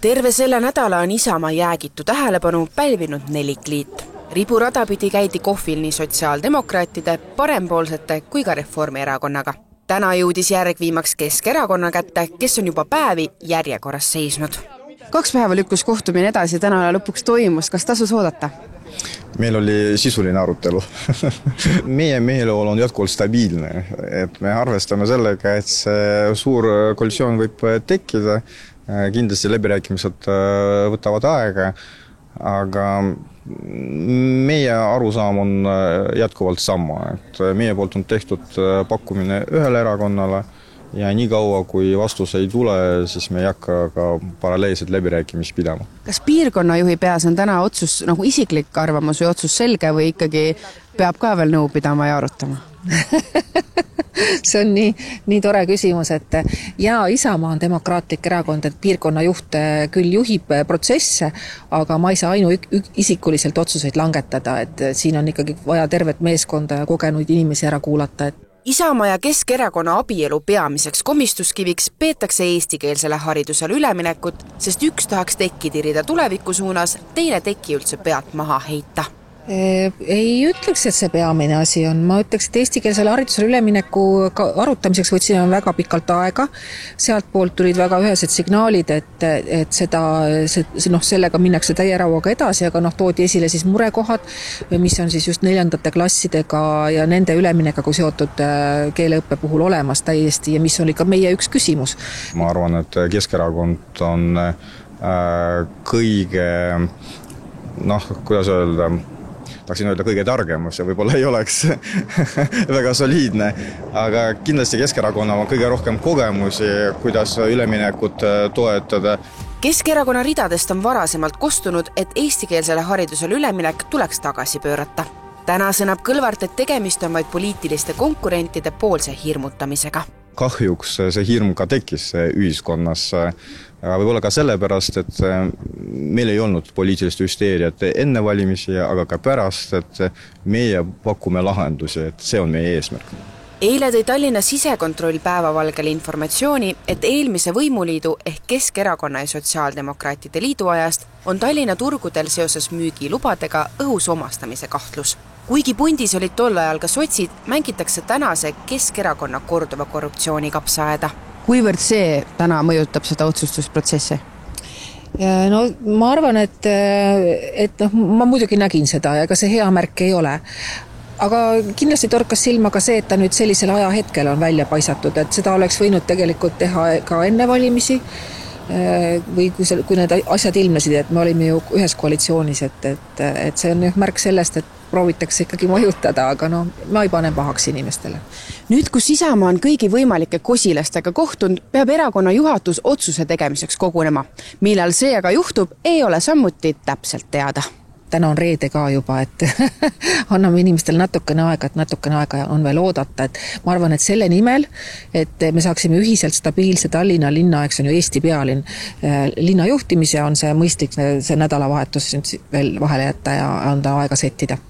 Terve selle nädala on Isamaa jäägitu tähelepanu pälvinud nelikliit. Riburada pidi käidi kohvil nii sotsiaaldemokraatide, parempoolsete kui ka Reformierakonnaga. Täna jõudis järg viimaks Keskerakonna kätte, kes on juba päevi järjekorras seisnud. 2 päeva lükkus kohtumine edasi, täna lõpuks toimus. Kas tasus oodata? Meil oli sisuline arutelu. Meie meeleolu on jätkuvalt stabiilne, et me arvestame sellega, et see suur koalitsioon võib tekkida. Kindlasti läbirääkimised võtavad aega, aga meie arusaam on jätkuvalt sama, et meie poolt on tehtud pakkumine ühele erakonnale ja nii kaua, kui vastus ei tule, siis me ei hakka ka paralleelselt läbirääkimisi pidama. Kas piirkonnajuhi peas on täna otsus nagu isiklik arvamus või otsus selge või ikkagi peab ka veel nõu pidama ja arutama? See on nii tore küsimus, et Isamaa on demokraatlik erakond, et piirkonnajuht küll juhib protsesse, aga ma ei saa isikuliselt otsuseid langetada, et siin on ikkagi vaja tervet meeskonda ja kogenud inimesi ära kuulata. Isamaa ja Keskerakonna abielu peamiseks komistuskiviks peetakse eestikeelsele haridusele üleminekut, sest üks tahaks tekki tirida tuleviku suunas, teine teki üldse pealt maha heita. Ei ütleks, et see peamine asi on. Ma ütleks, et eestikeelsele haridusele ülemineku arutamiseks võtsime väga pikalt aega. Sealt poolt tulid väga ühesed signaalid, et sellega minnakse täierauaga edasi, aga toodi esile siis murekohad, mis on siis just 4. klassidega ja nende üleminekuga seotud keeleõppe puhul olemas täiesti ja mis oli ka meie üks küsimus. Ma arvan, et Keskerakond on kõige, kuidas öelda, tahaksin öelda kõige targemus ja võib-olla ei oleks väga soliidne, aga kindlasti Keskerakonnal on kõige rohkem kogemusi, kuidas üleminekut toetada. Keskerakonna ridadest on varasemalt kostunud, et eestikeelsele haridusele üleminek tuleks tagasi pöörata. Täna sõnab Kõlvart, et tegemist on vaid poliitiliste konkurentide poolse hirmutamisega. Kahjuks see hirm ka tekkis ühiskonnas, võib-olla ka sellepärast, et meil ei olnud poliitilist hüsteeriat enne valimisi, aga ka pärast, et meie pakume lahendusi, et see on meie eesmärk. Eile tõi Tallinna sisekontroll päevavalgele informatsiooni, et eelmise võimuliidu ehk Keskerakonna ja Sotsiaaldemokraatide liidu ajast on Tallinna turgudel seoses müügilubadega õhus omastamise kahtlus. Kuigi pundis olid tol ajal ka sotsid, mängitakse tänase Keskerakonna korduva korruptsiooni kapsaaeda. Kuivõrd see täna mõjutab seda otsustusprotsessi? Ma arvan, et ma muidugi nägin seda ja ega see hea märk ei ole. Aga kindlasti torkas silma ka see, et ta nüüd sellisel ajahetkel on välja paisatud, et seda oleks võinud tegelikult teha ka enne valimisi või kui need asjad ilmnesid, et me olime ju ühes koalitsioonis, et see on märk sellest, et proovitakse ikkagi mõjutada, aga ma ei pane pahaks inimestele. Nüüd, kus Isamaa on kõigi võimalike kosilastega kohtunud, peab erakonna juhatus otsuse tegemiseks kogunema. Millal see aga juhtub, ei ole sammuti täpselt teada. Täna on reede ka juba, et anname inimestele natukene aega on veel oodata, et ma arvan, et selle nimel, et me saaksime ühiselt stabiilse Tallinna linna, eks on ju Eesti pealinn, linna juhtimise on see mõistlik see nädalavahetus veel vahele jätta ja anda aega settida.